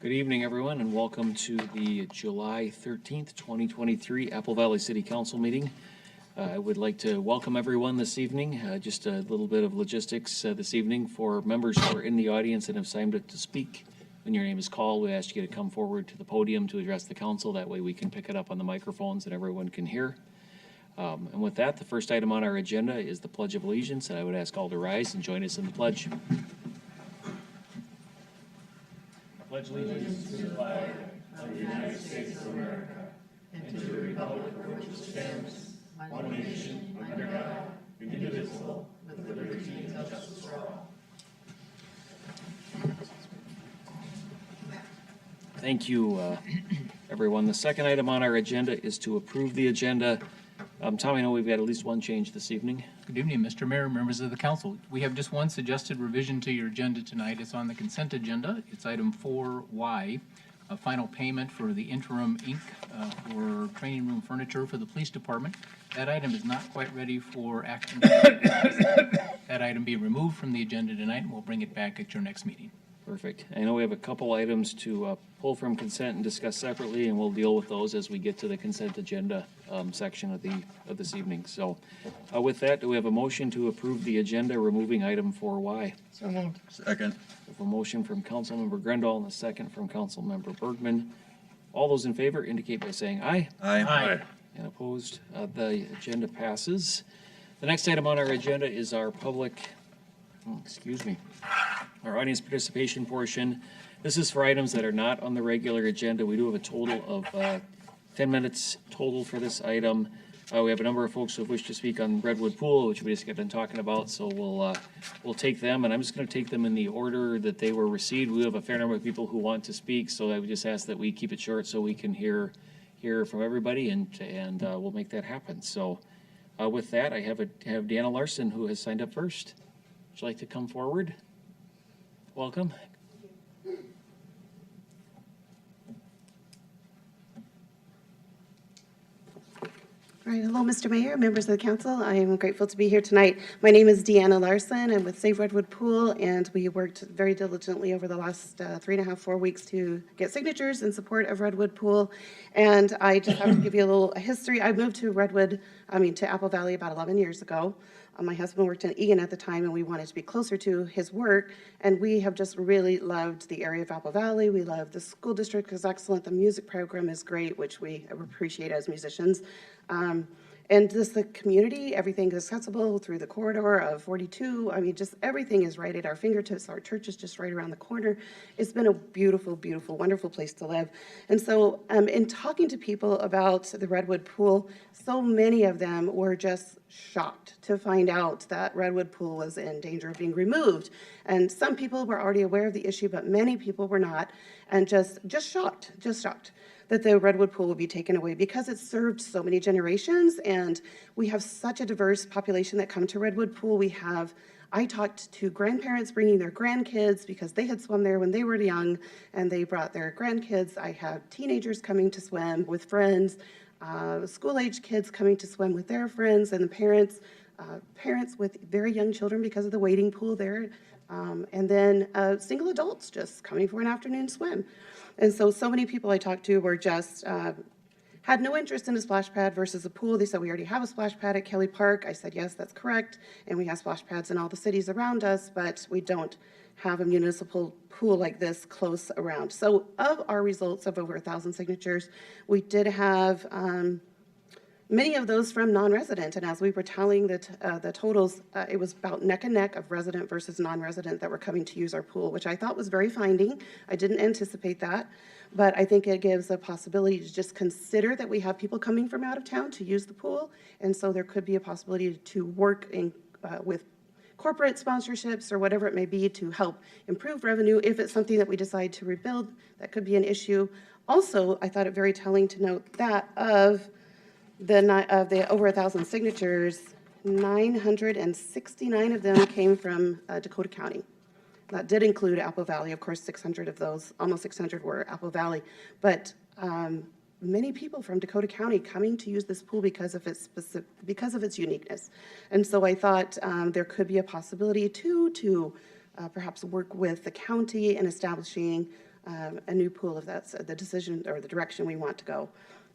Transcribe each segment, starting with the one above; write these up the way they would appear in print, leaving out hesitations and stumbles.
Good evening, everyone, and welcome to the July 13th, 2023 Apple Valley City Council meeting. I would like to welcome everyone this evening. Just a little bit of logistics this evening for members who are in the audience and have signed up to speak. When your name is called, we ask you to come forward to the podium to address the council. That way we can pick it up on the microphones and everyone can hear. And with that, the first item on our agenda is the Pledge of Allegiance, and I would ask all to rise and join us in the pledge. Pledge allegiance to the flag of the United States of America and to the republic for which it stands, one nation, under God, indivisible, with liberty and justice for all. Thank you, everyone. The second item on our agenda is to approve the agenda. Tom, I know we've got at least one change this evening. Good evening, Mr. Mayor, members of the council. We have just one suggested revision to your agenda tonight. It's on the consent agenda. It's item 4Y, a final payment for the interim ink for training room furniture for the police department. That item is not quite ready for action. That item be removed from the agenda tonight, and we'll bring it back at your next meeting. Perfect. I know we have a couple items to pull from consent and discuss separately, and we'll deal with those as we get to the consent agenda section of this evening. So with that, do we have a motion to approve the agenda removing item 4Y? So moved. Second. We have a motion from Councilmember Grendall and a second from Councilmember Bergman. All those in favor indicate by saying aye. Aye. And opposed, the agenda passes. The next item on our agenda is our our audience participation portion. This is for items that are not on the regular agenda. We do have a total of 10 minutes total for this item. We have a number of folks who wish to speak on Redwood Pool, which we just got done talking about, so we'll take them, and I'm just going to take them in the order that they were received. We have a fair number of people who want to speak, so I would just ask that we keep it short so we can hear from everybody, and we'll make that happen. So with that, I have Deanna Larson, who has signed up first. Would you like to come forward? Welcome. All right, hello, Mr. Mayor, members of the council. I am grateful to be here tonight. My name is Deanna Larson. I'm with Save Redwood Pool, and we worked very diligently over the last 3.5-4 weeks to get signatures in support of Redwood Pool. And I just have to give you a little history. I moved to Apple Valley about 11 years ago. My husband worked in Egan at the time, and we wanted to be closer to his work. And we have just really loved the area of Apple Valley. We love the school district is excellent. The music program is great, which we appreciate as musicians. And just the community, everything is accessible through the corridor of 42. I mean, just everything is right at our fingertips. Our church is just right around the corner. It's been a beautiful, beautiful, wonderful place to live. And so in talking to people about the Redwood Pool, so many of them were just shocked to find out that Redwood Pool was in danger of being removed. And some people were already aware of the issue, but many people were not, and just shocked that the Redwood Pool will be taken away because it served so many generations, and we have such a diverse population that come to Redwood Pool. I talked to grandparents bringing their grandkids because they had swum there when they were young, and they brought their grandkids. I have teenagers coming to swim with friends, school-age kids coming to swim with their friends, and the parents with very young children because of the wading pool there, and then single adults just coming for an afternoon swim. And so many people I talked to were just, had no interest in a splash pad versus a pool. They said, we already have a splash pad at Kelly Park. I said, yes, that's correct. And we have splash pads in all the cities around us, but we don't have a municipal pool like this close around. So of our results of over 1,000 signatures, we did have many of those from non-resident, and as we were tallying the totals, it was about neck and neck of resident versus non-resident that were coming to use our pool, which I thought was very finding. I didn't anticipate that, but I think it gives a possibility to just consider that we have people coming from out of town to use the pool, and so there could be a possibility to work with corporate sponsorships or whatever it may be to help improve revenue. If it's something that we decide to rebuild, that could be an issue. Also, I thought it very telling to note that of the over 1,000 signatures, 969 of them came from Dakota County. That did include Apple Valley. Of course, 600 of those, almost 600 were Apple Valley. But many people from Dakota County coming to use this pool because of its uniqueness. And so I thought there could be a possibility to perhaps work with the county in establishing a new pool if that's the decision or the direction we want to go.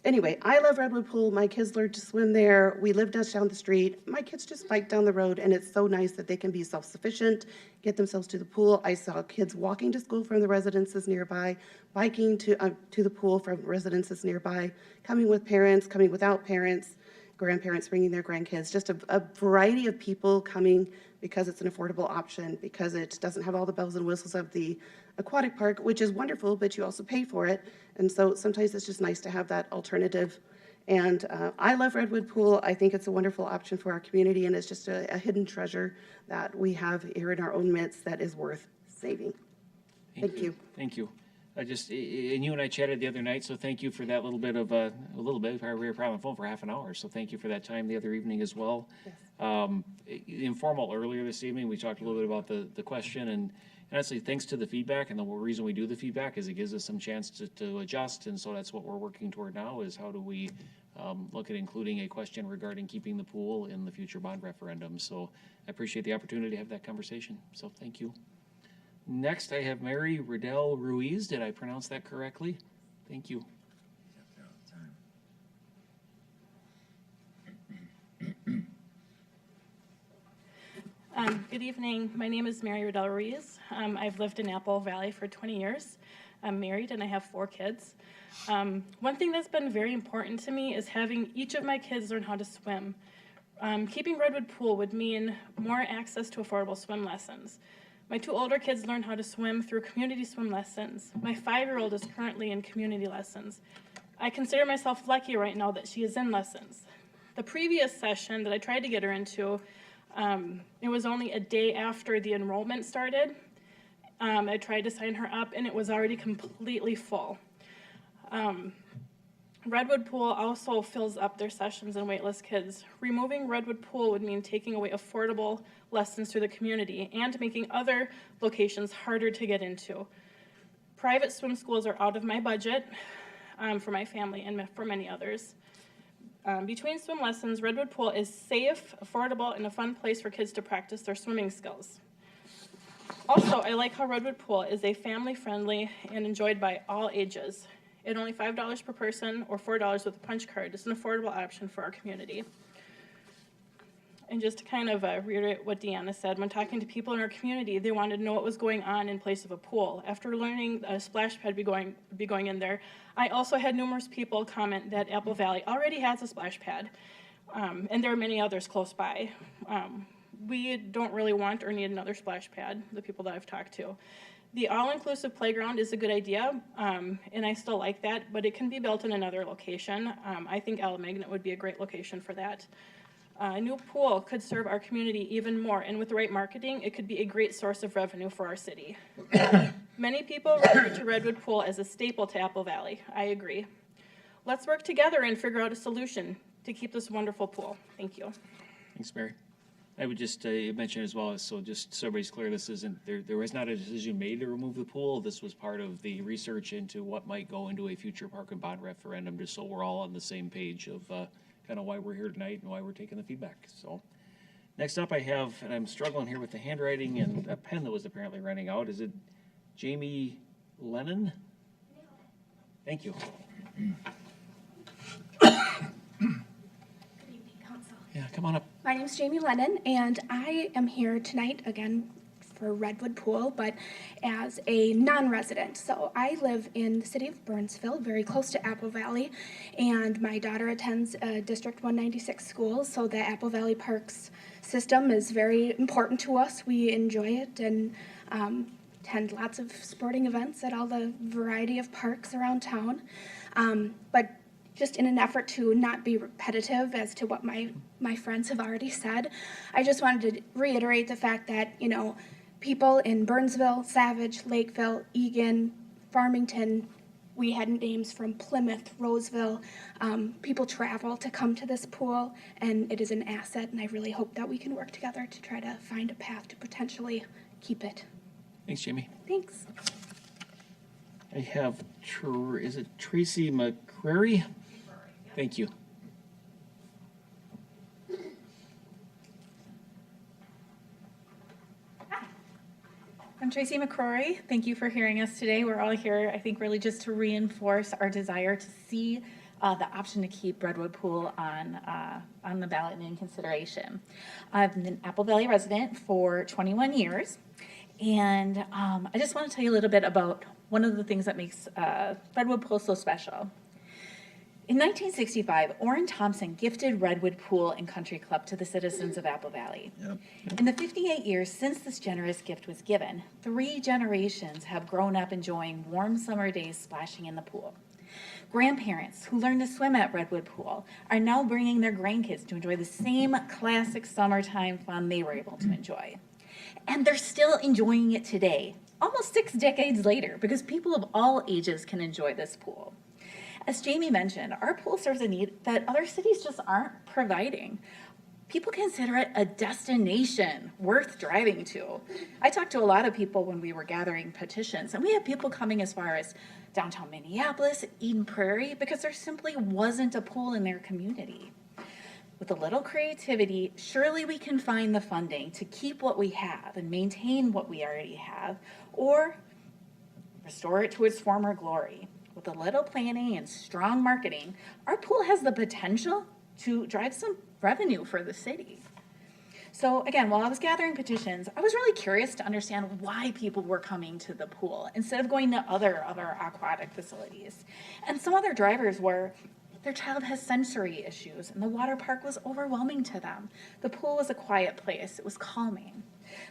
Anyway, I love Redwood Pool. My kids learned to swim there. We live just down the street. My kids just bike down the road, and it's so nice that they can be self-sufficient, get themselves to the pool. I saw kids walking to school from the residences nearby, biking to the pool from residences nearby, coming with parents, coming without parents, grandparents bringing their grandkids, just a variety of people coming because it's an affordable option, because it doesn't have all the bells and whistles of the aquatic park, which is wonderful, but you also pay for it. And so sometimes it's just nice to have that alternative. And I love Redwood Pool. I think it's a wonderful option for our community, and it's just a hidden treasure that we have here in our own midst that is worth saving. Thank you. Thank you. And you and I chatted the other night, so thank you for that little bit of, we were probably on the phone for half an hour, so thank you for that time the other evening as well. Yes. Informal earlier this evening, we talked a little bit about the question, and honestly, thanks to the feedback, and the reason we do the feedback is it gives us some chance to adjust, and so that's what we're working toward now, is how do we look at including a question regarding keeping the pool in the future bond referendum. So I appreciate the opportunity to have that conversation, so thank you. Next, I have Mary Riddell Ruiz. Did I pronounce that correctly? Thank you. Good evening. My name is Mary Riddell Ruiz. I've lived in Apple Valley for 20 years. I'm married and I have 4 kids. One thing that's been very important to me is having each of my kids learn how to swim. Keeping Redwood Pool would mean more access to affordable swim lessons. My 2 older kids learn how to swim through community swim lessons. My 5-year-old is currently in community lessons. I consider myself lucky right now that she is in lessons. The previous session that I tried to get her into, it was only a day after the enrollment started. I tried to sign her up and it was already completely full. Redwood Pool also fills up their sessions and waitlist kids. Removing Redwood Pool would mean taking away affordable lessons through the community and making other locations harder to get into. Private swim schools are out of my budget for my family and for many others. Between swim lessons, Redwood Pool is safe, affordable, and a fun place for kids to practice their swimming skills. Also, I like how Redwood Pool is a family-friendly and enjoyed by all ages. At only $5 per person or $4 with a punch card, it's an affordable option for our community. And just to kind of reiterate what Deanna said, when talking to people in our community, they wanted to know what was going on in place of a pool. After learning a splash pad would be going in there, I also had numerous people comment that Apple Valley already has a splash pad, and there are many others close by. We don't really want or need another splash pad, the people that I've talked to. The all-inclusive playground is a good idea, and I still like that, but it can be built in another location. I think Alamagnet would be a great location for that. A new pool could serve our community even more, and with the right marketing, it could be a great source of revenue for our city. Many people refer to Redwood Pool as a staple to Apple Valley. I agree. Let's work together and figure out a solution to keep this wonderful pool. Thank you. Thanks, Mary. I would just mention as well, so just so everybody's clear, this isn't, there was not a decision made to remove the pool. This was part of the research into what might go into a future park and bond referendum, just so we're all on the same page of kind of why we're here tonight and why we're taking the feedback. So next up I have, and I'm struggling here with the handwriting and a pen that was apparently running out. Is it Jamie Lennon? Thank you. Yeah, come on up. My name is Jamie Lennon, and I am here tonight again for Redwood Pool, but as a non-resident. So I live in the city of Burnsville, very close to Apple Valley, and my daughter attends District 196 school, so the Apple Valley Parks system is very important to us. We enjoy it and attend lots of sporting events at all the variety of parks around town. But just in an effort to not be repetitive as to what my friends have already said, I just wanted to reiterate the fact that, you know, people in Burnsville, Savage, Lakeville, Egan, Farmington, we had names from Plymouth, Roseville. People travel to come to this pool, and it is an asset, and I really hope that we can work together to try to find a path to potentially keep it. Thanks, Jamie. Thanks. I have, is it Tracy McCrary? Thank you. I'm Tracy McCrory. Thank you for hearing us today. We're all here, I think, really just to reinforce our desire to see the option to keep Redwood Pool on the ballot and in consideration. I've been an Apple Valley resident for 21 years, and I just want to tell you a little bit about one of the things that makes Redwood Pool so special. In 1965, Orrin Thompson gifted Redwood Pool and Country Club to the citizens of Apple Valley. In the 58 years since this generous gift was given, 3 generations have grown up enjoying warm summer days splashing in the pool. Grandparents who learned to swim at Redwood Pool are now bringing their grandkids to enjoy the same classic summertime fun they were able to enjoy. And they're still enjoying it today, almost 6 decades later, because people of all ages can enjoy this pool. As Jamie mentioned, our pool serves a need that other cities just aren't providing. People consider it a destination worth driving to. I talked to a lot of people when we were gathering petitions, and we have people coming as far as downtown Minneapolis, Eden Prairie, because there simply wasn't a pool in their community. With a little creativity, surely we can find the funding to keep what we have and maintain what we already have, or restore it to its former glory. With a little planning and strong marketing, our pool has the potential to drive some revenue for the city. So again, while I was gathering petitions, I was really curious to understand why people were coming to the pool instead of going to other aquatic facilities. And some other drivers were their child has sensory issues and the water park was overwhelming to them. The pool was a quiet place, it was calming.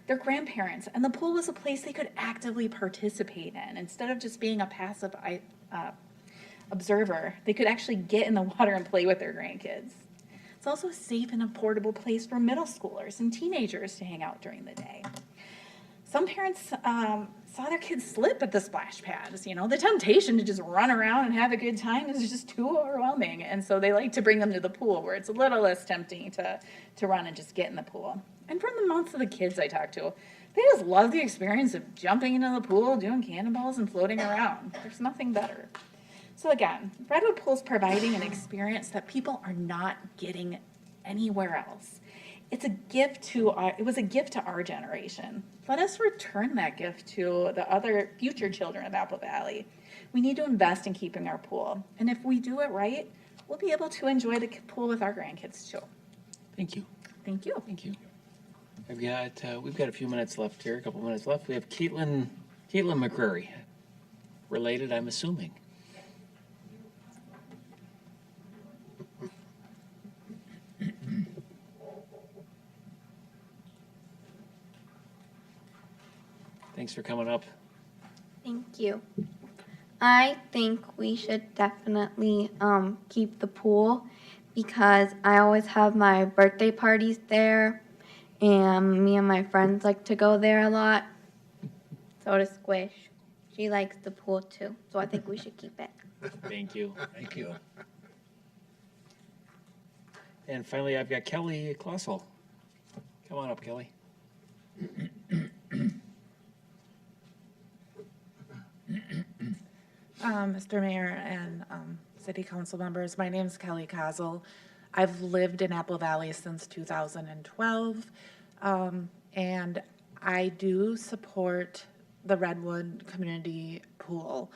Their grandparents, and the pool was a place they could actively participate in instead of just being a passive observer. They could actually get in the water and play with their grandkids. It's also a safe and affordable place for middle schoolers and teenagers to hang out during the day. Some parents saw their kids slip at the splash pads. You know, the temptation to just run around and have a good time is just too overwhelming. And so they like to bring them to the pool where it's a little less tempting to run and just get in the pool. And from the most of the kids I talked to, they just love the experience of jumping into the pool, doing cannonballs, and floating around. There's nothing better. So again, Redwood Pool is providing an experience that people are not getting anywhere else. It was a gift to our generation. Let us return that gift to the other future children of Apple Valley. We need to invest in keeping our pool. And if we do it right, we'll be able to enjoy the pool with our grandkids too. Thank you. Thank you. Thank you. We've got a few minutes left here, a couple minutes left. We have Caitlin McCrary. Related, I'm assuming. Thanks for coming up. Thank you. I think we should definitely keep the pool because I always have my birthday parties there and me and my friends like to go there a lot. So does Squish. She likes the pool too, so I think we should keep it. Thank you. Thank you. And finally, I've got Kelly Klossel. Come on up, Kelly. Mr. Mayor and City Council members, my name is Kelly Kozel. I've lived in Apple Valley since 2012, and I do support the Redwood Community Pool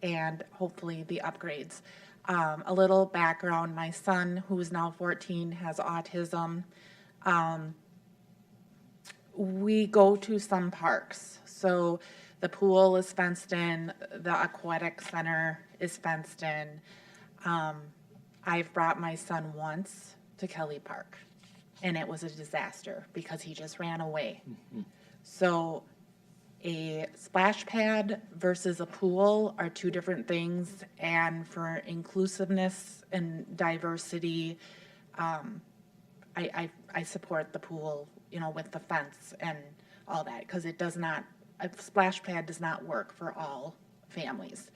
and hopefully the upgrades. A little background, my son, who is now 14, has autism. We go to some parks, so the pool is fenced in, the aquatic center is fenced in. I've brought my son once to Kelly Park, and it was a disaster because he just ran away. So a splash pad versus a pool are 2 different things, and for inclusiveness and diversity, I support the pool, you know, with the fence and all that, because it does not, a splash pad does not work for all families.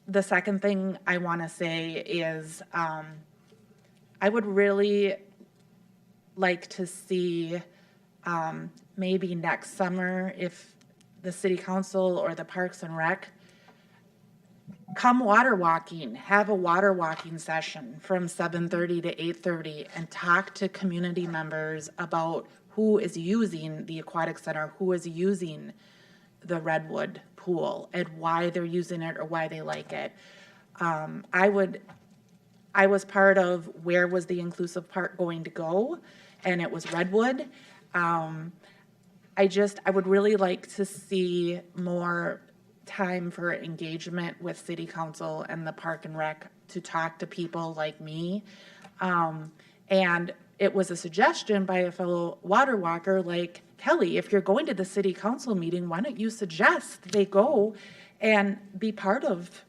The second thing I want to say is I would really like to see maybe next summer, if the city council or the Parks and Rec come water walking, have a water walking session from 7:30 to 8:30 and talk to community members about who is using the aquatic center, who is using the Redwood pool, and why they're using it or why they like it. I was part of where was the inclusive part going to go, and it was Redwood. I would really like to see more time for engagement with city council and the park and rec to talk to people like me. And it was a suggestion by a fellow water walker like Kelly, if you're going to the city council meeting, why don't you suggest they go and be part of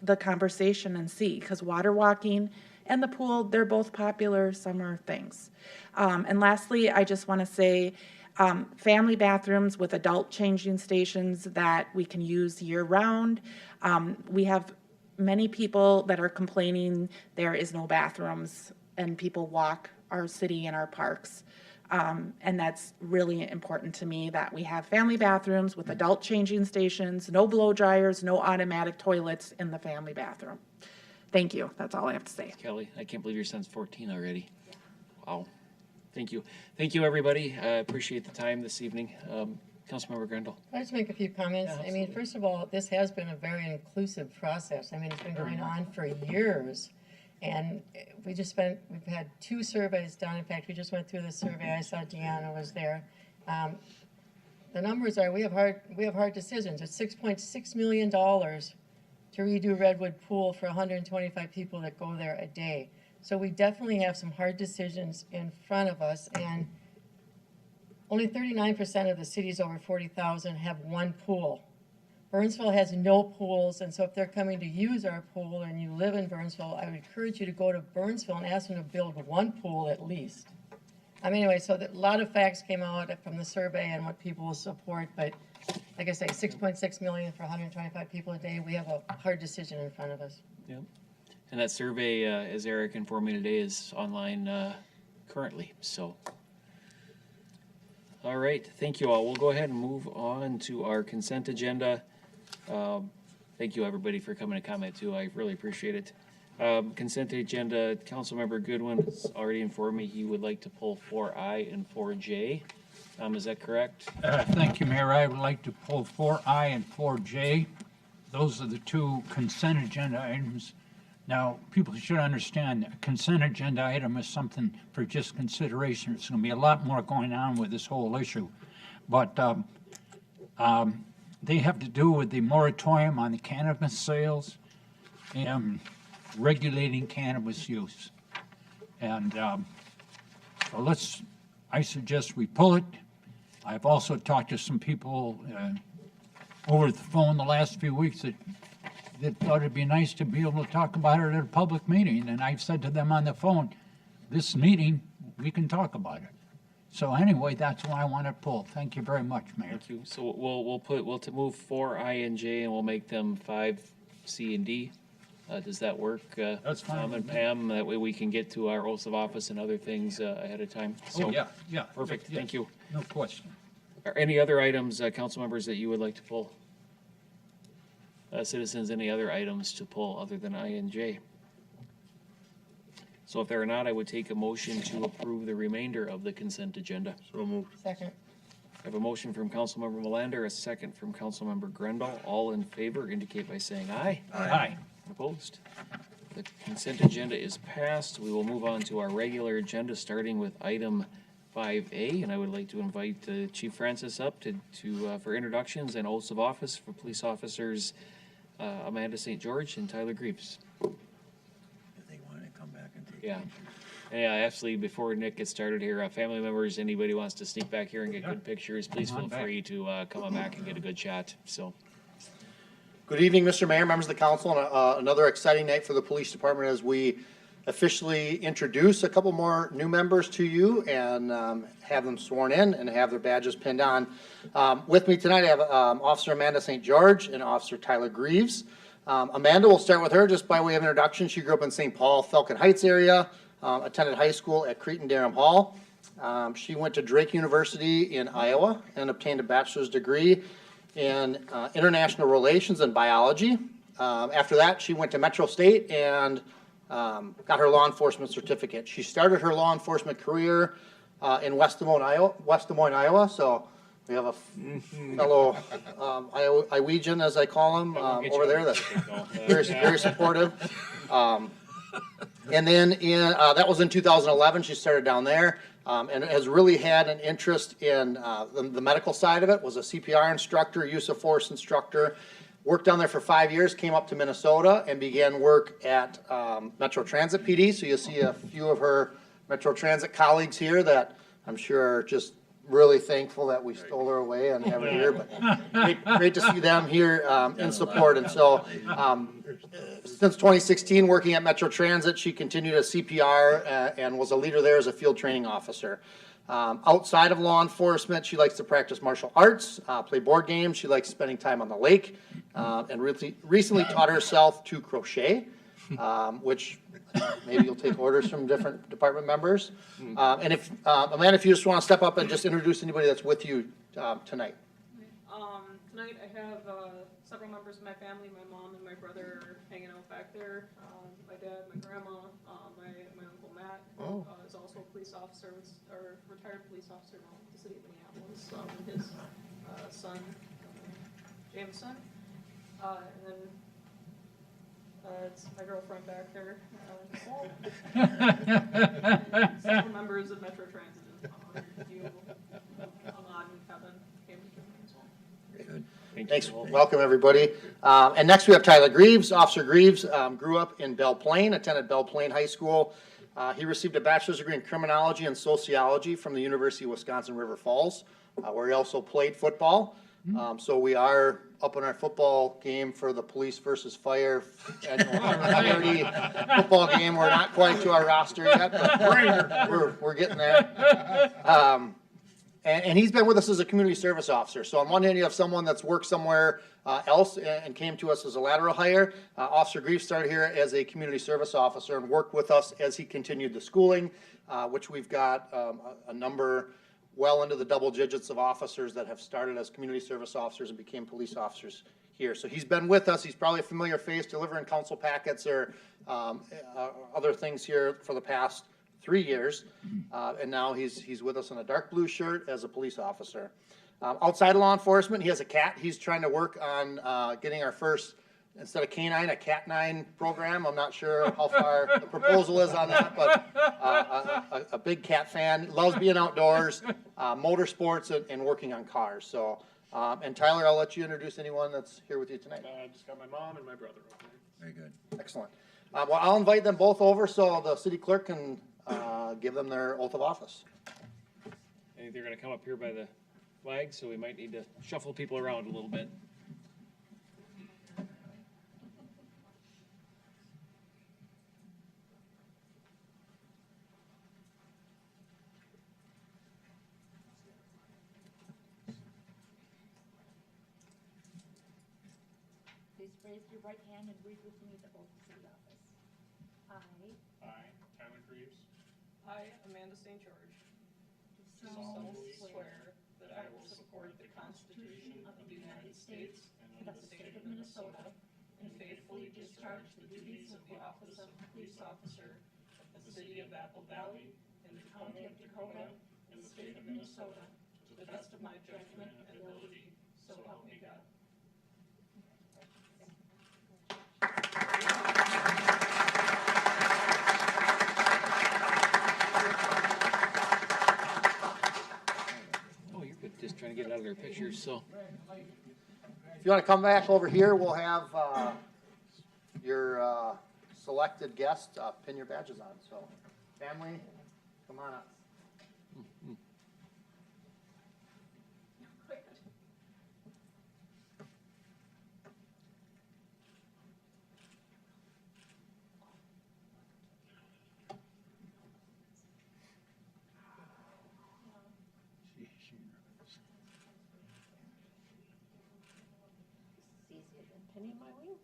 the conversation and see, because water walking and the pool, they're both popular summer things. And lastly, I just want to say, family bathrooms with adult changing stations that we can use year-round. We have many people that are complaining there is no bathrooms and people walk our city and our parks. And that's really important to me, that we have family bathrooms with adult changing stations, no blow dryers, no automatic toilets in the family bathroom. Thank you. That's all I have to say. Kelly, I can't believe your son's 14 already. Wow. Thank you. Thank you, everybody. I appreciate the time this evening. Councilmember Grendel. I'd like to make a few comments. I mean, first of all, this has been a very inclusive process. I mean, it's been going on for years. And we've had 2 surveys done. In fact, we just went through the survey. I saw Deanna was there. The numbers are, we have hard decisions. It's $6.6 million to redo Redwood Pool for 125 people that go there a day. So we definitely have some hard decisions in front of us, and only 39% of the cities over 40,000 have one pool. Burnsville has no pools, and so if they're coming to use our pool and you live in Burnsville, I would encourage you to go to Burnsville and ask them to build one pool at least. Anyway, so a lot of facts came out from the survey and what people will support, but like I say, 6.6 million for 125 people a day. We have a hard decision in front of us. Yep. And that survey, as Eric informed me today, is online currently, so. All right, thank you all. We'll go ahead and move on to our consent agenda. Thank you, everybody, for coming to comment, too. I really appreciate it. Consent agenda, Councilmember Goodwin has already informed me he would like to pull 4I and 4J. Is that correct? Thank you, Mayor. I would like to pull 4I and 4J. Those are the 2 consent agenda items. Now, people should understand a consent agenda item is something for just consideration. There's going to be a lot more going on with this whole issue. But they have to do with the moratorium on the cannabis sales and regulating cannabis use. And so I suggest we pull it. I've also talked to some people over the phone the last few weeks that thought it'd be nice to be able to talk about it at a public meeting. And I've said to them on the phone, this meeting, we can talk about it. So anyway, that's why I want to pull. Thank you very much, Mayor. Thank you. So we'll move 4I and J, and we'll make them 5C and D. Does that work? That's fine Tom with and me. Pam, that way we can get to our oaths of office and other things ahead of time. So, Yeah. perfect. Yeah, Thank you. no question. Are any other items, council members, that you would like to pull? Citizens, any other items to pull other than I and J? So if there are not, I would take a motion to approve the remainder of the consent agenda. Second. I have a motion from Councilmember Melander, a second from Councilmember Grendel. All in favor indicate by saying aye. Aye. Opposed? The consent agenda is passed. We will move on to our regular agenda, starting with item 5A, and I would like to invite Chief Francis up for introductions and oaths of office for police officers Amanda St. George and Tyler Greaves. If they want to come back and take Yeah. Yeah, actually, before Nick gets started here, family members, anybody wants to sneak back here and get good pictures, please feel free to come on back and get a good chat, so. Good evening, Mr. Mayor, members of the council, and another exciting night for the police department as we officially introduce a couple more new members to you and have them sworn in and have their badges pinned on. With me tonight, I have Officer Amanda St. George and Officer Tyler Greaves. Amanda, we'll start with her just by way of introduction. She grew up in St. Paul, Falcon Heights area, attended high school at Cretin-Derham Hall. She went to Drake University in Iowa and obtained a bachelor's degree in international relations and biology. After that, she went to Metro State and got her law enforcement certificate. She started her law enforcement career in West Des Moines, Iowa. So we have a fellow Iowegian, as I call him, over there that's very supportive. And then that was in 2011. She started down there and has really had an interest in the medical side of it. Was a CPR instructor, use of force instructor. Worked down there for 5 years, came up to Minnesota and began work at Metro Transit PD. So you'll see a few of her Metro Transit colleagues here that I'm sure are just really thankful that we stole her away and have her here. But great to see them here in support. And so since 2016, working at Metro Transit, she continued as CPR and was a leader there as a field training officer. Outside of law enforcement, she likes to practice martial arts, play board games. She likes spending time on the lake, and recently taught herself to crochet, which maybe you'll take orders from different department members. And if, Amanda, if you just want to step up and just introduce anybody that's with you tonight. Tonight I have several members of my family. My mom and my brother are hanging out back there. My dad, my grandma, my uncle Matt is also a police officer, or retired police officer now with the city of Minneapolis, and his son, Jameson. And then it's my girlfriend back there, Nicole. Several members of Metro Transit, you, Ahmad and Kevin came to join me as well. Good. Thanks. Welcome, everybody. And next we have Tyler Greaves. Officer Greaves grew up in Belle Plaine, attended Belle Plaine High School. He received a bachelor's degree in criminology and sociology from the University of Wisconsin River Falls, where he also played football. So we are up on our football game for the police versus fire annual community football game. We're not quite to our roster yet, but we're getting there. And he's been with us as a community service officer. So on one hand, you have someone that's worked somewhere else and came to us as a lateral hire. Officer Greaves started here as a community service officer and worked with us as he continued the schooling, which we've got a number well into the double digits of officers that have started as community service officers and became police officers here. So he's been with us. He's probably a familiar face delivering council packets or other things here for the past 3 years. And now he's with us in a dark blue shirt as a police officer. Outside of law enforcement, he has a cat. He's trying to work on getting our first, instead of canine, a cat9 program. I'm not sure how far the proposal is on that, but a big cat fan, loves being outdoors, motorsports, and working on cars. So, and Tyler, I'll let you introduce anyone that's here with you tonight. I just got my mom and my brother over there. Very good. Excellent. Well, I'll invite them both over so the city clerk can give them their oath of office. I think they're going to come up here by the flag, so we might need to shuffle people around a little bit. Please raise your right hand and read with me the oath of city office. I, Tyler Greaves, I, Amanda St. George, Do solemnly swear that I will support the Constitution of the United States and of the state of Minnesota, and faithfully discharge the duties of the office of police officer of the city of Apple Valley in the county of Dakota and the state of Minnesota to the best of my judgment and ability, so help me God. Oh, you're good. Just trying to get out of their pictures, so. If you want to come back over here, we'll have your selected guest pin your badges on. So, family, come on up. It's easier than pinning my wings.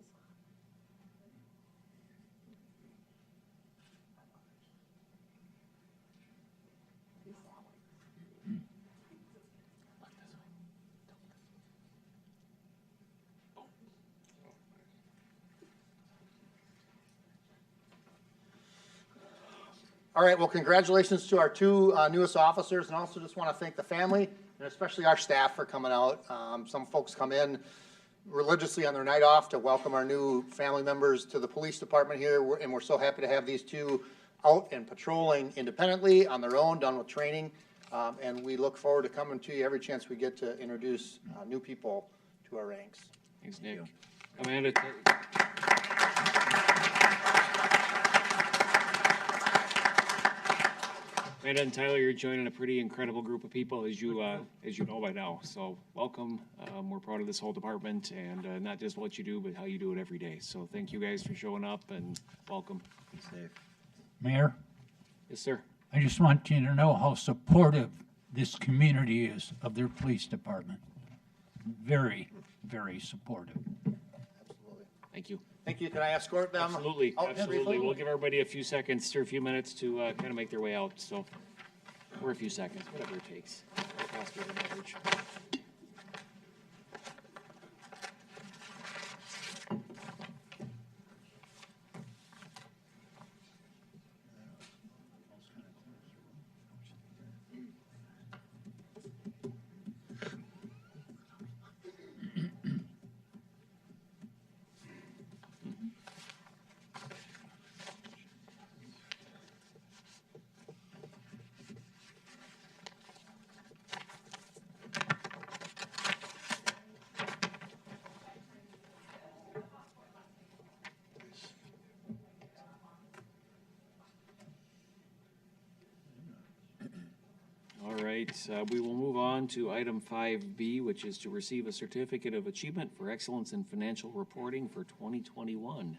All right, well, congratulations to our two newest officers, and also just want to thank the family and especially our staff for coming out. Some folks come in religiously on their night off to welcome our new family members to the police department here, and we're so happy to have these two out and patrolling independently on their own, done with training. And we look forward to coming to you every chance we get to introduce new people to our ranks. Thanks, Nick. Amanda. Amanda and Tyler, you're joining a pretty incredible group of people, as you know by now. So welcome. We're proud of this whole department, and not just what you do, but how you do it every day. So thank you guys for showing up, and welcome. Be safe. Mayor, Yes, sir. I just want you to know how supportive this community is of their police department. Very, very supportive. Absolutely. Thank you. Thank you. Can I escort them? Absolutely, out absolutely. briefly? We'll give everybody a few seconds or a few minutes to kind of make their way out, so, or a few seconds, whatever it takes. Faster than average. All right, we will move on to item 5B, which is to receive a certificate of achievement for excellence in financial reporting for 2021.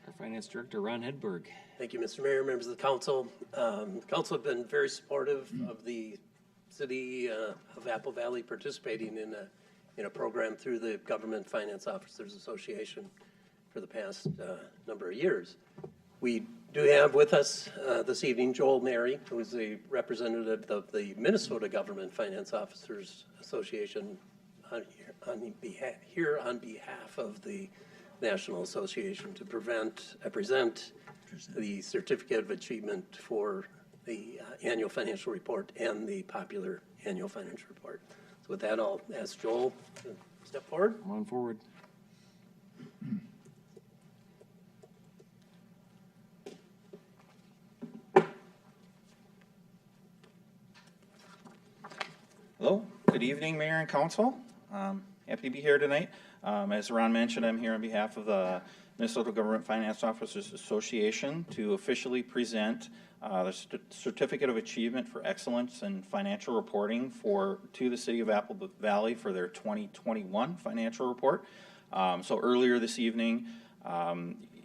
Our Finance Director, Ron Hedberg. Thank you, Mr. Mayor, members of the council. The council have been very supportive of the city of Apple Valley participating in a program through the Government Finance Officers Association for the past number of years. We do have with us this evening Joel Mary, who is a representative of the Minnesota Government Finance Officers Association on behalf of the National Association to present the Certificate of Achievement for the Annual Financial Report and the popular Annual Financial Report. So with that, I'll ask Joel to step forward. Come on forward. Hello, good evening, Mayor and Council. Happy to be here tonight. As Ron mentioned, I'm here on behalf of the Minnesota Government Finance Officers Association to officially present the Certificate of Achievement for Excellence in Financial Reporting to the City of Apple Valley for their 2021 financial report. So earlier this evening,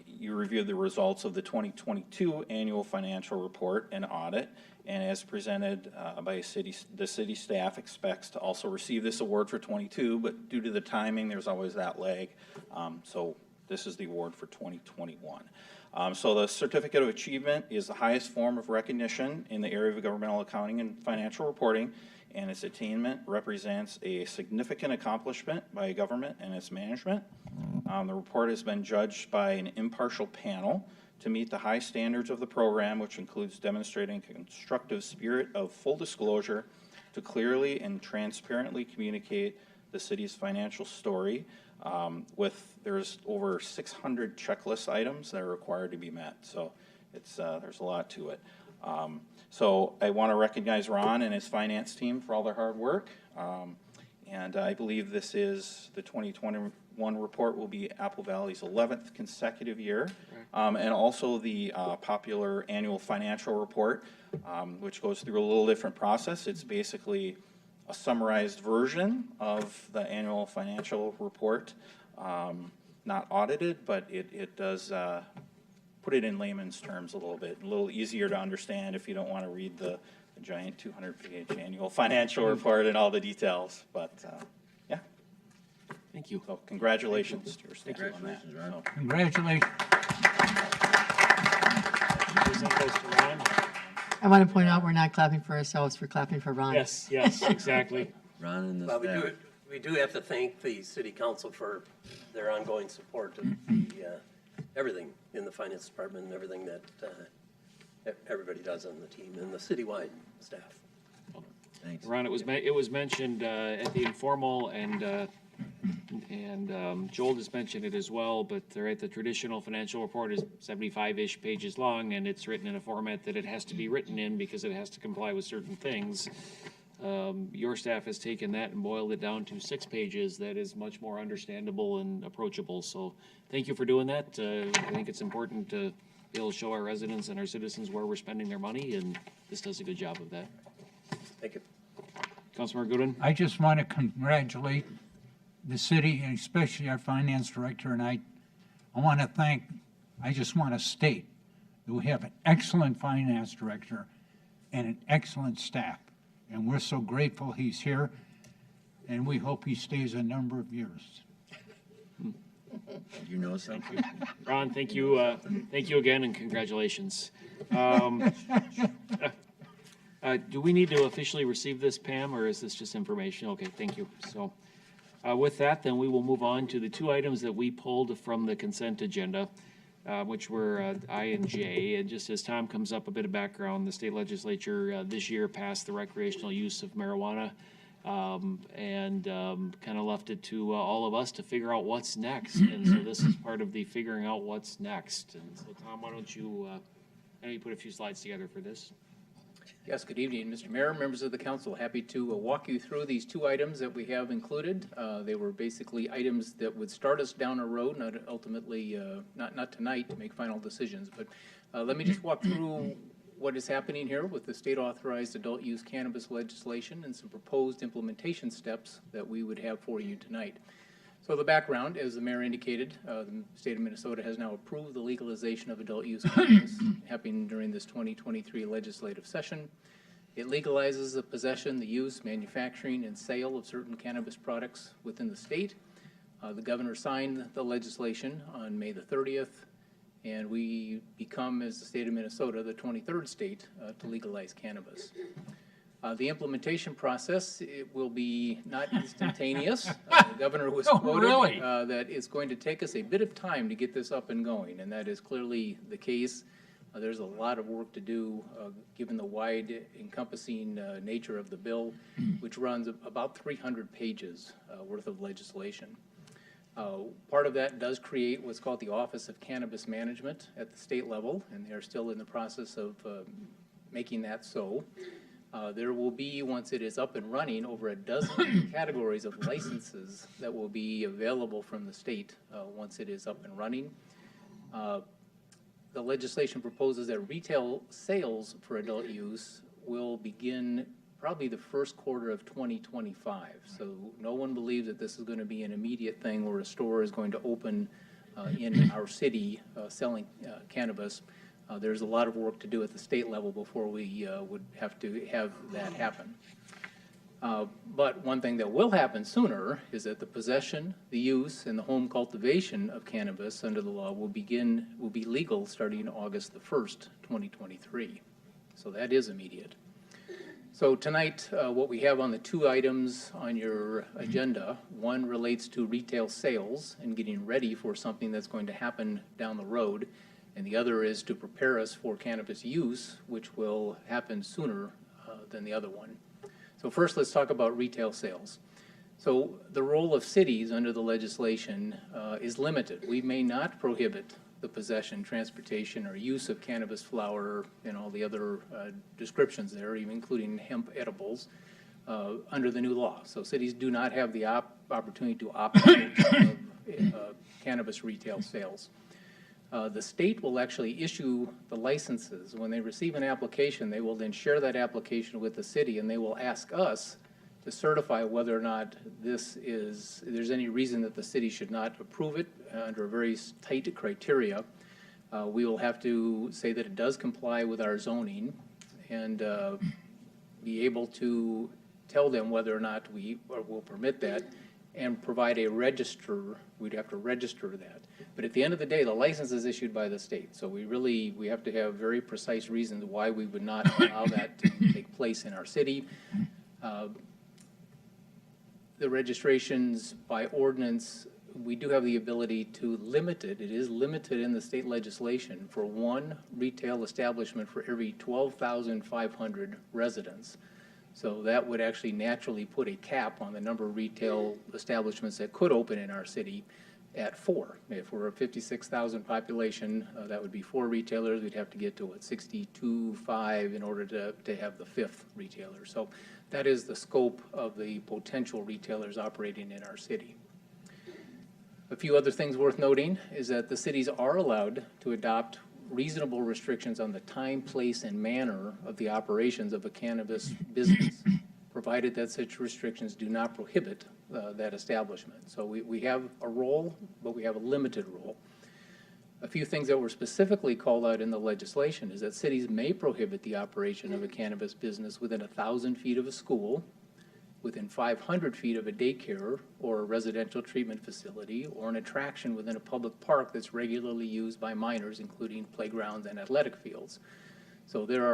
you reviewed the results of the 2022 annual financial report and audit, and as presented by the city staff expects to also receive this award for 22, but due to the timing, there's always that lag. So this is the award for 2021. So the Certificate of Achievement is the highest form of recognition in the area of governmental accounting and financial reporting, and its attainment represents a significant accomplishment by a government and its management. The report has been judged by an impartial panel to meet the high standards of the program, which includes demonstrating a constructive spirit of full disclosure to clearly and transparently communicate the city's financial story. There's over 600 checklist items that are required to be met, so there's a lot to it. So I want to recognize Ron and his finance team for all their hard work, and I believe this is the 2021 report will be Apple Valley's 11th consecutive year, and also the popular annual financial report, which goes through a little different process. It's basically a summarized version of the annual financial report, not audited, but it does put it in layman's terms a little easier to understand if you don't want to read the giant 200-page annual financial report and all the details. But yeah. Thank you. So congratulations to your staff on that. Congratulations, Ron. Congratulations. Present those to Ron. I want to point out, we're not clapping for ourselves, we're clapping for Ron. Yes, exactly. Ron and the Well, staff. we do have to thank the city council for their ongoing support of the, everything in the finance department and everything that everybody does on the team and the citywide staff. Thanks. Ron, it was mentioned at the informal, and Joel just mentioned it as well, but the traditional financial report is 75-ish pages long, and it's written in a format that it has to be written in because it has to comply with certain things. Your staff has taken that and boiled it down to 6 pages that is much more understandable and approachable. So thank you for doing that. I think it's important to be able to show our residents and our citizens where we're spending their money, and this does a good job of that. Thank you. Councilmember Gooden? I just want to congratulate the city, and especially our finance director, and I just want to state that we have an excellent finance director and an excellent staff. And we're so grateful he's here, and we hope he stays a number of years. You know something? Ron, thank you again, and congratulations. Do we need to officially receive this, Pam, or is this just information? Okay, thank you. So with that, then we will move on to the 2 items that we pulled from the consent agenda, which were I and J. And just as Tom comes up, a bit of background, the state legislature this year passed the recreational use of marijuana, and kind of left it to all of us to figure out what's next. And so this is part of the figuring out what's next. And so Tom, why don't you put a few slides together for this? Yes, good evening, Mr. Mayor, members of the council. Happy to walk you through these 2 items that we have included. They were basically items that would start us down a road, not ultimately, not tonight to make final decisions, but let me just walk through what is happening here with the state authorized adult use cannabis legislation and some proposed implementation steps that we would have for you tonight. So the background, as the mayor indicated, the state of Minnesota has now approved the legalization of adult use cannabis happening during this 2023 legislative session. It legalizes the possession, the use, manufacturing, and sale of certain cannabis products within the state. The governor signed the legislation on May the 30th, and we become, as the state of Minnesota, the 23rd state to legalize cannabis. The implementation process, it will be not instantaneous. The governor was quoted that it's going to take us a bit of time to get this up and going, and that is clearly the case. There's a lot of work to do, given the wide encompassing nature of the bill, which runs about 300 pages worth of legislation. Part of that does create what's called the Office of Cannabis Management at the state level, and they're still in the process of making that so. There will be, once it is up and running, over a dozen categories of licenses that will be available from the state once it is up and running. The legislation proposes that retail sales for adult use will begin probably the first quarter of 2025. So no one believes that this is going to be an immediate thing where a store is going to open in our city selling cannabis. There's a lot of work to do at the state level before we would have to have that happen. But one thing that will happen sooner is that the possession, the use, and the home cultivation of cannabis under the law will be legal starting August the 1st, 2023. So that is immediate. So tonight, what we have on the 2 items on your agenda, one relates to retail sales and getting ready for something that's going to happen down the road, and the other is to prepare us for cannabis use, which will happen sooner than the other one. So first, let's talk about retail sales. So the role of cities under the legislation is limited. We may not prohibit the possession, transportation, or use of cannabis flower and all the other descriptions there, even including hemp edibles, under the new law. So cities do not have the opportunity to opt out of cannabis retail sales. The state will actually issue the licenses. When they receive an application, they will then share that application with the city, and they will ask us to certify whether or not there's any reason that the city should not approve it under very tight criteria. We will have to say that it does comply with our zoning and be able to tell them whether or not we will permit that and provide a register. We'd have to register that. But at the end of the day, the license is issued by the state. So we have to have very precise reasons why we would not allow that to take place in our city. The registrations by ordinance we do have the ability to limit it. It is limited in the state legislation for one retail establishment for every 12,500 residents. So that would actually naturally put a cap on the number of retail establishments that could open in our city at 4. If we're a 56,000 population, that would be 4 retailers. We'd have to get to, what, 62.5 in order to have the 5th retailer. So that is the scope of the potential retailers operating in our city. A few other things worth noting is that the cities are allowed to adopt reasonable restrictions on the time, place, and manner of the operations of a cannabis business, provided that such restrictions do not prohibit that establishment. So we have a role, but we have a limited role. A few things that were specifically called out in the legislation is that cities may prohibit the operation of a cannabis business within 1,000 feet of a school, within 500 feet of a daycare or a residential treatment facility, or an attraction within a public park that's regularly used by minors, including playgrounds and athletic fields. So there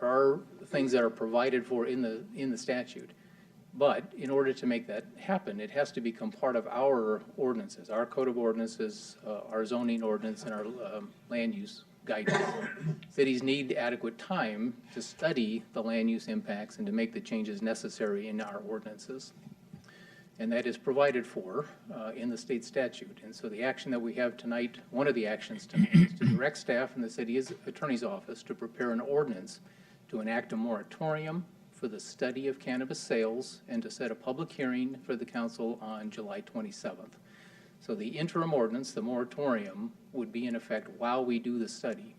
are things that are provided for in the statute. But in order to make that happen, it has to become part of our ordinances, our code of ordinances, our zoning ordinance, and our land use guidance. Cities need adequate time to study the land use impacts and to make the changes necessary in our ordinances. And that is provided for in the state statute. And so the action that we have tonight, one of the actions tonight, is to direct staff in the city attorney's office to prepare an ordinance to enact a moratorium for the study of cannabis sales and to set a public hearing for the council on July 27th. So the interim ordinance, the moratorium, would be in effect while we do the study.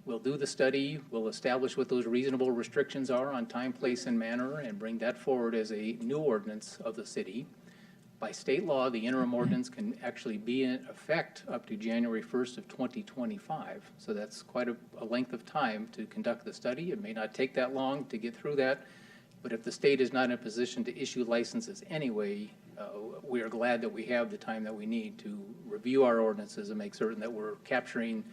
We'll do the study, we'll establish what those reasonable restrictions are on time, place, and manner, and bring that forward as a new ordinance of the city. By state law, the interim ordinance can actually be in effect up to January 1st of 2025. So that's quite a length of time to conduct the study. It may not take that long to get through that, but if the state is not in a position to issue licenses anyway, we are glad that we have the time that we need to review our ordinances and make certain that we're capturing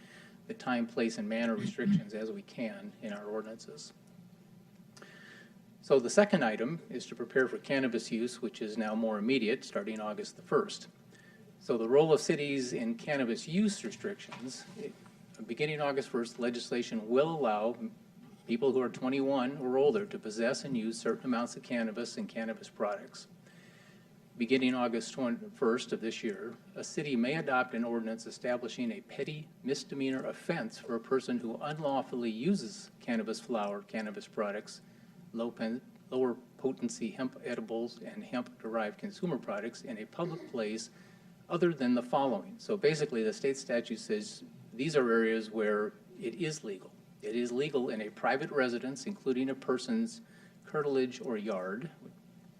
the time, place, and manner restrictions as we can in our ordinances. So the second item is to prepare for cannabis use, which is now more immediate, starting August the 1st. So the role of cities in cannabis use restrictions, beginning August 1st, legislation will allow people who are 21 or older to possess and use certain amounts of cannabis and cannabis products. Beginning August 1st of this year, a city may adopt an ordinance establishing a petty misdemeanor offense for a person who unlawfully uses cannabis flower, cannabis products, lower potency hemp edibles, and hemp-derived consumer products in a public place other than the following. So basically, the state statute says these are areas where it is legal. It is legal in a private residence, including a person's curtilage or yard,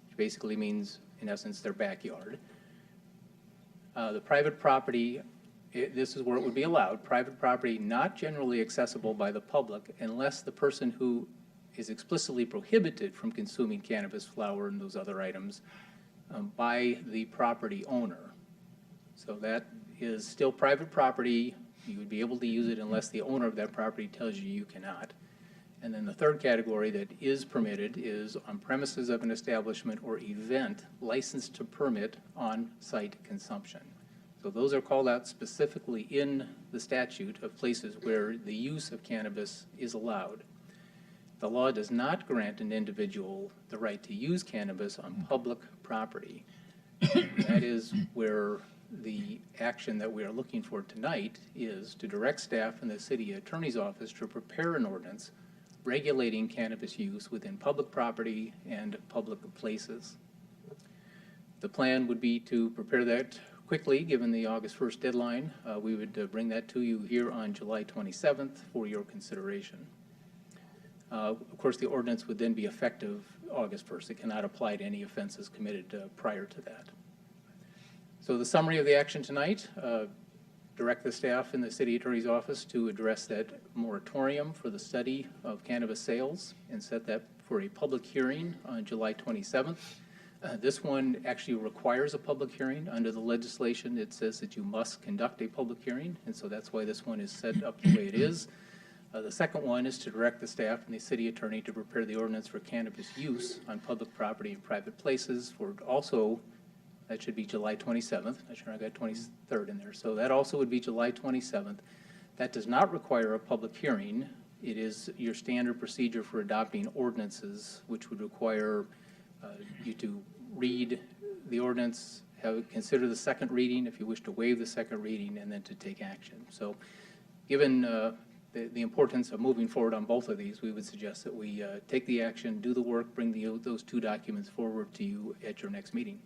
which basically means, in essence, their backyard. The private property, this is where it would be allowed, private property not generally accessible by the public unless the person who is explicitly prohibited from consuming cannabis flower and those other items by the property owner. So that is still private property. You would be able to use it unless the owner of that property tells you you cannot. And then the third category that is permitted is on premises of an establishment or event licensed to permit on-site consumption. So those are called out specifically in the statute of places where the use of cannabis is allowed. The law does not grant an individual the right to use cannabis on public property. That is where the action that we are looking for tonight is to direct staff in the city attorney's office to prepare an ordinance regulating cannabis use within public property and public places. The plan would be to prepare that quickly, given the August 1st deadline. We would bring that to you here on July 27th for your consideration. Of course, the ordinance would then be effective August 1st. It cannot apply to any offenses committed prior to that. So the summary of the action tonight, direct the staff in the city attorney's office to address that moratorium for the study of cannabis sales and set that for a public hearing on July 27th. This one actually requires a public hearing. Under the legislation, it says that you must conduct a public hearing, and so that's why this one is set up the way it is. The second one is to direct the staff and the city attorney to prepare the ordinance for cannabis use on public property and private places for also That should be July 27th. I'm sure I got 23rd in there. So that also would be July 27th. That does not require a public hearing. It is your standard procedure for adopting ordinances, which would require you to read the ordinance, consider the second reading if you wish to waive the second reading, and then to take action. So given the importance of moving forward on both of these, we would suggest that we take the action, do the work, bring those two documents forward to you at your next meeting.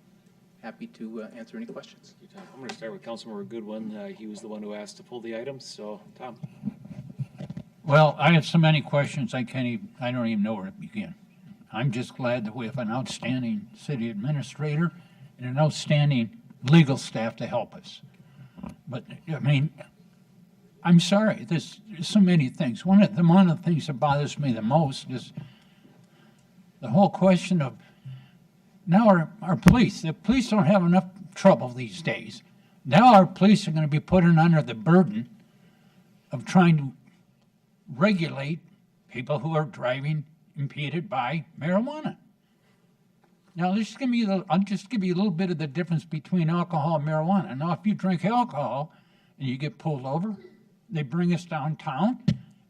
Happy to answer any questions. I'm going to start with Councilmember Goodwin. He was the one who asked to pull the items, so Tom. Well, I have so many questions, I don't even know where to begin. I'm just glad that we have an outstanding city administrator and an outstanding legal staff to help us. But, I mean, I'm sorry, there's so many things. One of the things that bothers me the most is the whole question of now our police. The police don't have enough trouble these days. Now our police are going to be put under the burden of trying to regulate people who are driving impeded by marijuana. Now, I'll just give you a little bit of the difference between alcohol and marijuana. Now, if you drink alcohol and you get pulled over, they bring us downtown,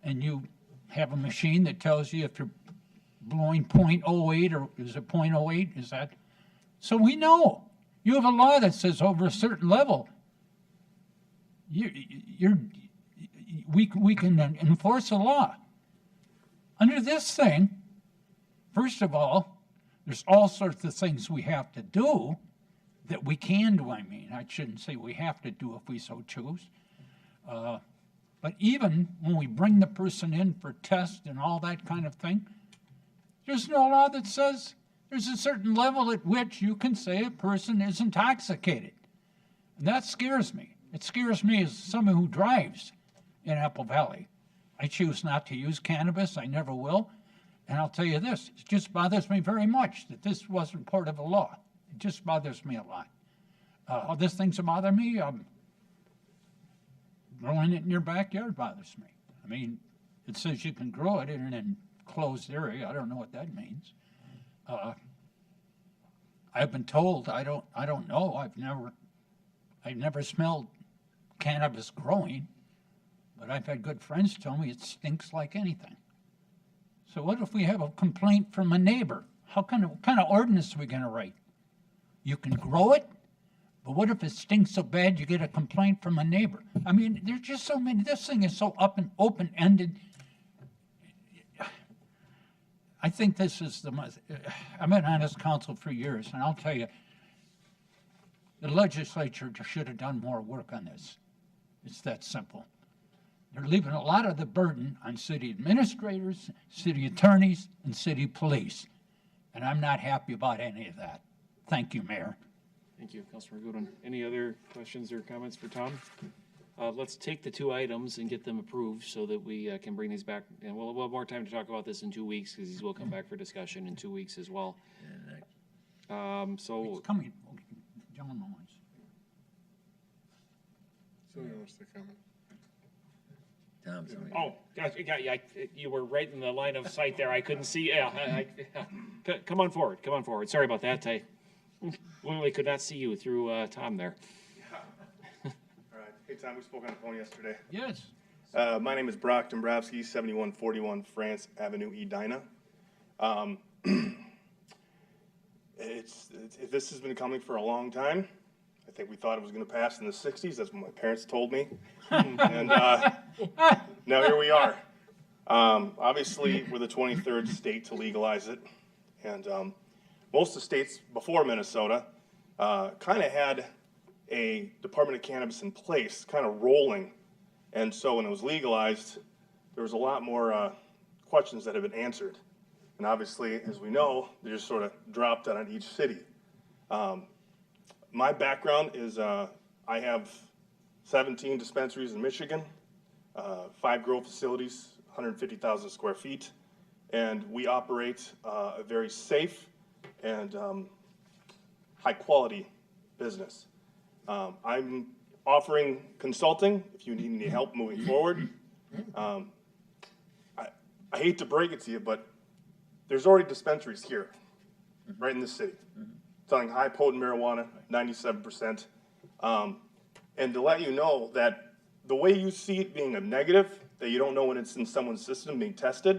and you have a machine that tells you if you're blowing .08 or is it .08? Is that? So we know. You have a law that says over a certain level, we can enforce a law. Under this thing, first of all, there's all sorts of things we have to do that we can do. I mean, I shouldn't say we have to do if we so choose. But even when we bring the person in for tests and all that kind of thing, there's no law that says there's a certain level at which you can say a person is intoxicated. And that scares me. It scares me as someone who drives in Apple Valley. I choose not to use cannabis. I never will. And I'll tell you this, it just bothers me very much that this wasn't part of the law. It just bothers me a lot. This thing's bother me. Growing it in your backyard bothers me. I mean, it says you can grow it in an enclosed area. I don't know what that means. I've been told, I don't know. I've never smelled cannabis growing, but I've had good friends tell me it stinks like anything. So what if we have a complaint from a neighbor? What kind of ordinance are we going to write? You can grow it, but what if it stinks so bad you get a complaint from a neighbor? I mean, there's just so many. This thing is so open-ended. I think this is I've been on this council for years, and I'll tell you, the legislature should have done more work on this. It's that simple. They're leaving a lot of the burden on city administrators, city attorneys, and city police. And I'm not happy about any of that. Thank you, Mayor. Thank you, Councilmember Goodwin. Any other questions or comments for Tom? Let's take the two items and get them approved so that we can bring these back. And we'll have more time to talk about this in 2 weeks because these will come back for discussion in 2 weeks as well. So It's coming. John Mullins. So you wants to comment? Tom's. oh, gosh, you were right in the line of sight there. I couldn't see. Come on forward. Come on forward. Sorry about that. I literally could not see you through Tom there. All right. Hey, Tom, we spoke on the phone yesterday. Yes. My name is Brock Dombrowski, 7141 France Avenue, Edina. This has been coming for a long time. I think we thought it was going to pass in the 60s. That's what my parents told me. And now here we are. Obviously, we're the 23rd state to legalize it. And most of the states before Minnesota kind of had a Department of Cannabis in place, kind of rolling. And so when it was legalized, there was a lot more questions that have been answered. And obviously, as we know, they just sort of dropped on each city. My background is I have 17 dispensaries in Michigan, 5 grow facilities, 150,000 square feet, and we operate a very safe and high-quality business. I'm offering consulting if you need any help moving forward. I hate to break it to you, but there's already dispensaries here, right in the city. selling high potent marijuana, 97%. And to let you know that the way you see it being a negative, that you don't know when it's in someone's system being tested,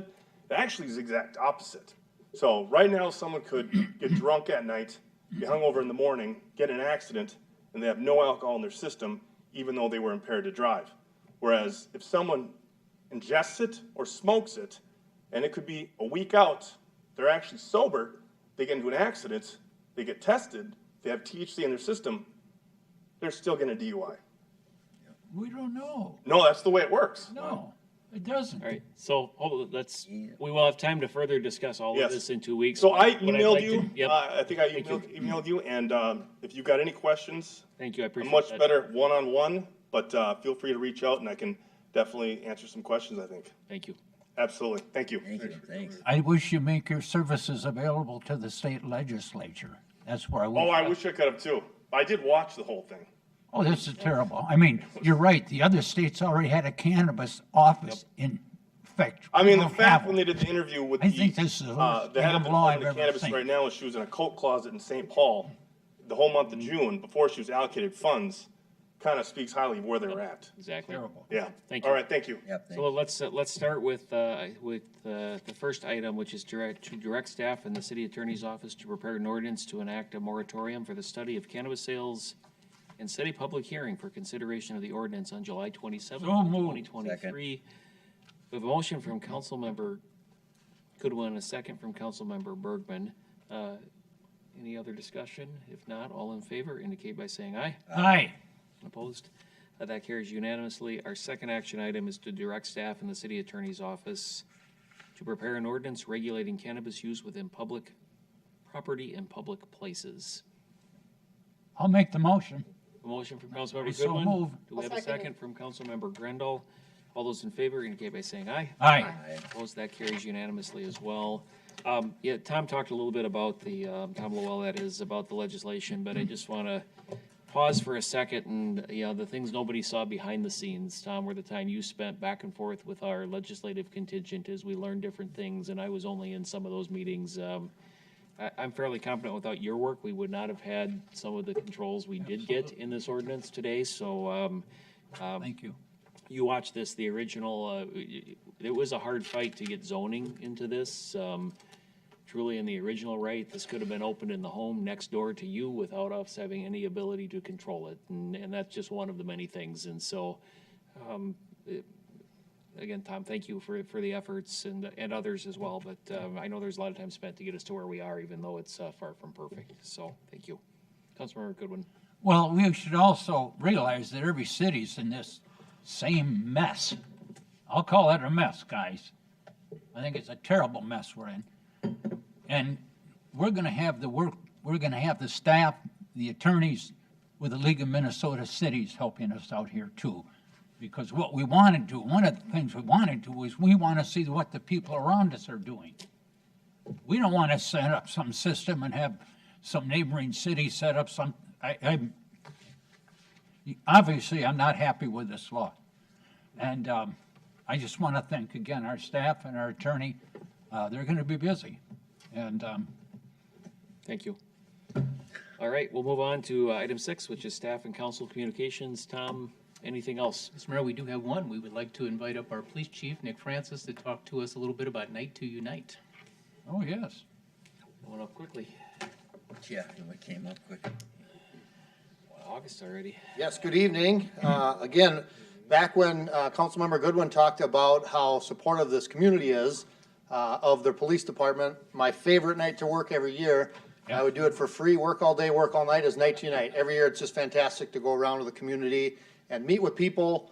it actually is the exact opposite. So right now, someone could get drunk at night, be hungover in the morning, get in an accident, and they have no alcohol in their system, even though they were impaired to drive. Whereas if someone ingests it or smokes it, and it could be a week out, they're actually sober, they get into an accident, they get tested, they have THC in their system, they're still getting a DUI. We don't know. No, that's the way it works. No, it doesn't. All right, so we will have time to further discuss all of Yes. this in 2 weeks. So I What I'd emailed like to- you, Yep. I think I Thank you. emailed you, and if you've got any questions, Thank you, I I'm appreciate much that. better one-on-one, but feel free to reach out and I can definitely answer some questions, I think. Thank you. Absolutely. Thank you. Thank you, thanks. I wish you make your services available to the state legislature. That's where I wish. Oh, I wish I could have too. I did watch the whole thing. Oh, this is terrible. I mean, you're right. The other states already had a cannabis office in effect. I mean, We the don't fact have when one. they did the interview with I think this is the worst the head of damn law I've the ever cannabis seen. right now, she was in a coat closet in St. Paul the whole month of June before she was allocated funds, kind of speaks highly of where they were at. Exactly. Terrible. Yeah. Thank you. All right, thank you. Yep, thank So you. let's start with the first item, which is to direct staff and the city attorney's office to prepare an ordinance to enact a moratorium for the study of cannabis sales and set a public hearing for consideration of the ordinance on July 27th, So moved. 2023. We have a motion from Councilmember Goodwin, and a second from Councilmember Bergman. Any other discussion? If not, all in favor indicate by saying aye. Aye. Opposed? That carries unanimously. Our second action item is to direct staff in the city attorney's office to prepare an ordinance regulating cannabis use within public property and public places. I'll make the motion. A motion from Councilmember I so Goodwin. move. Do we have a second from Councilmember Grendel? All those in favor indicate by saying aye. Aye. Opposed? That carries unanimously as well. Yeah, Tom talked a little bit about Tom Lowell, that is, about the legislation, but I just want to pause for a second and, the things nobody saw behind the scenes, Tom, were the time you spent back and forth with our legislative contingent as we learned different things, and I was only in some of those meetings. I'm fairly confident without your work, we would not have had some of the controls we did get in this ordinance today, so, Thank you. you watched this, the original, it was a hard fight to get zoning into this. Truly in the original right, this could have been opened in the home next door to you without us having any ability to control it. And that's just one of the many things. And so, again, Tom, thank you for the efforts and others as well. But I know there's a lot of time spent to get us to where we are, even though it's far from perfect. So, thank you. Councilmember Goodwin. Well, we should also realize that every city's in this same mess. I'll call it a mess, guys. I think it's a terrible mess we're in. And we're gonna have the staff, the attorneys with the League of Minnesota Cities helping us out here too. Because what we want to do, one of the things we want to do is we want to see what the people around us are doing. We don't want to set up some system and have some neighboring city set up some, obviously, I'm not happy with this law. And I just want to thank again our staff and our attorney. They're going to be busy. And Thank you. All right, we'll move on to item 6, which is staff and council communications. Tom, anything else? Mr. Mayor, we do have one. We would like to invite up our police chief, Nick Francis, to talk to us a little bit about Night to Unite. oh, yes. Going up quickly. Yeah, it came up quick. August already. Yes, good evening. Again, back when Councilmember Goodwin talked about how supportive this community is of their police department, my favorite night to work every year, I would do it for free, work all day, work all night, is Night to Unite. Every year, it's just fantastic to go around to the community and meet with people,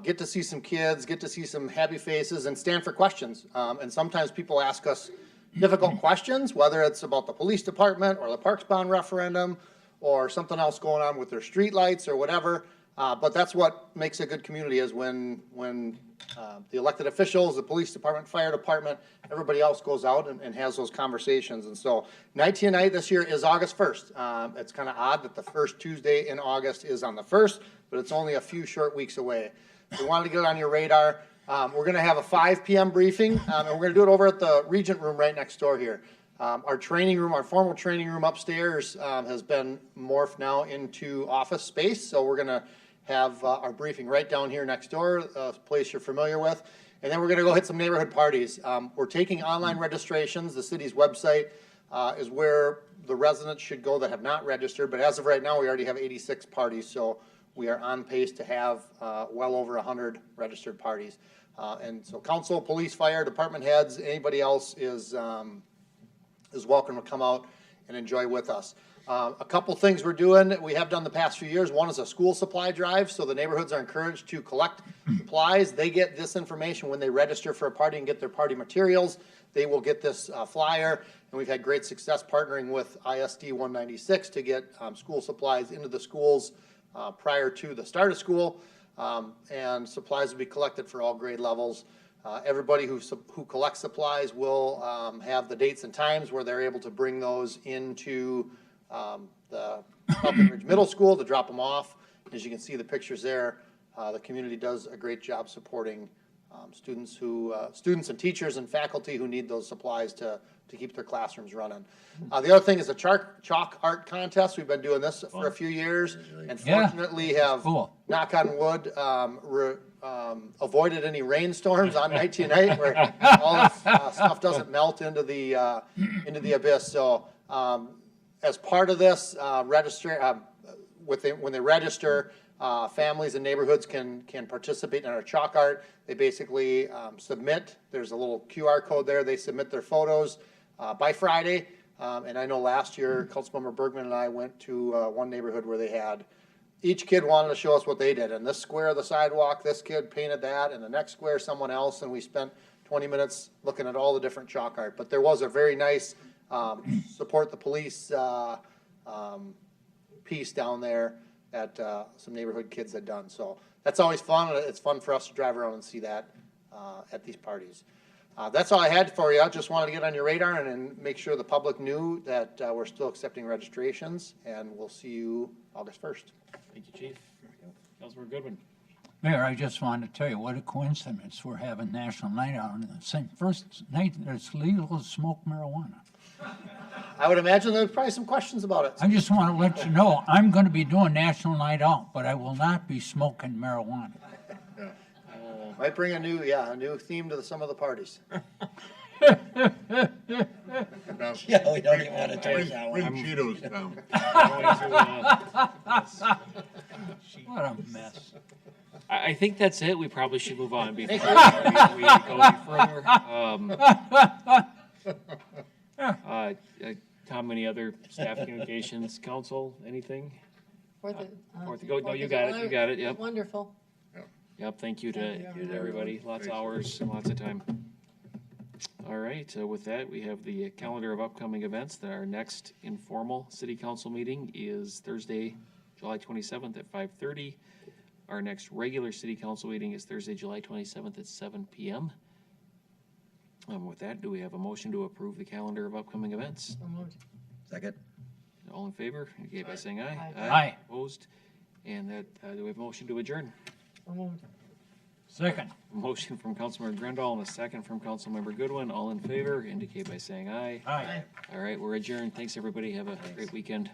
get to see some kids, get to see some happy faces, and stand for questions. And sometimes people ask us difficult questions, whether it's about the police department or the Parks Bond referendum or something else going on with their streetlights or whatever. But that's what makes a good community, is when the elected officials, the police department, fire department, everybody else goes out and has those conversations. And so Night to Unite this year is August 1st. It's kind of odd that the first Tuesday in August is on the 1st, but it's only a few short weeks away. If you wanted to get it on your radar, we're going to have a 5 p.m. briefing, and we're going to do it over at the Regent Room right next door here. Our training room, our formal training room upstairs has been morphed now into office space. So we're going to have our briefing right down here next door, a place you're familiar with. And then we're going to go hit some neighborhood parties. We're taking online registrations. The city's website is where the residents should go that have not registered. But as of right now, we already have 86 parties. So we are on pace to have well over 100 registered parties. And so council, police, fire, department heads, anybody else is welcome to come out and enjoy with us. A couple things we're doing, we have done the past few years. One is a school supply drive, so the neighborhoods are encouraged to collect supplies. They get this information when they register for a party and get their party materials. They will get this flyer, and we've had great success partnering with ISD 196 to get school supplies into the schools prior to the start of school, and supplies will be collected for all grade levels. Everybody who collects supplies will have the dates and times where they're able to bring those into the Falcon Ridge Middle School to drop them off. As you can see the pictures there, the community does a great job supporting students and teachers and faculty who need those supplies to keep their classrooms running. The other thing is a chalk art contest. We've been doing this for a few years, and fortunately have, knock on wood, avoided any rainstorms on night to night where all this stuff doesn't melt into the abyss. So as part of this, when they register, families and neighborhoods can participate in our chalk art. They basically submit. There's a little QR code there. They submit their photos by Friday. And I know last year, Councilmember Bergman and I went to one neighborhood where they had, each kid wanted to show us what they did. And this square of the sidewalk, this kid painted that, and the next square, someone else. And we spent 20 minutes looking at all the different chalk art. But there was a very nice support the police piece down there that some neighborhood kids had done. So that's always fun. It's fun for us to drive around and see that at these parties. That's all I had for you. I just wanted to get on your radar and make sure the public knew that we're still accepting registrations, and we'll see you August 1st. Thank you, Chief. Councilmember Goodwin. Mayor, I just wanted to tell you what a coincidence. We're having National Night Out on the same first night that it's legal to smoke marijuana. I would imagine there's probably some questions about it. I just want to let you know, I'm going to be doing National Night Out, but I will not be smoking marijuana. Might bring a new theme to some of the parties. Yeah, we don't even want to touch that one. Bring Cheetos down. What a mess. I think that's it. We probably should move on before we go any further. Tom, any other staff communications? Council, anything? No, you got it. You got it. Yep. Wonderful. Yep. Thank you to everybody. Lots of hours and lots of time. All right. With that, we have the calendar of upcoming events. Our next informal city council meeting is Thursday, July 27th at 5:30. Our next regular city council meeting is Thursday, July 27th at 7 p.m. With that, do we have a motion to approve the calendar of upcoming events? Second. All in favor, indicate by saying aye. Aye. Opposed? And that, do we have a motion to adjourn? Second. A motion from Councilmember Grandal and a second from Councilmember Goodwin. All in favor, indicate by saying aye. Aye. All right, we're adjourned. Thanks, everybody. Have a great weekend.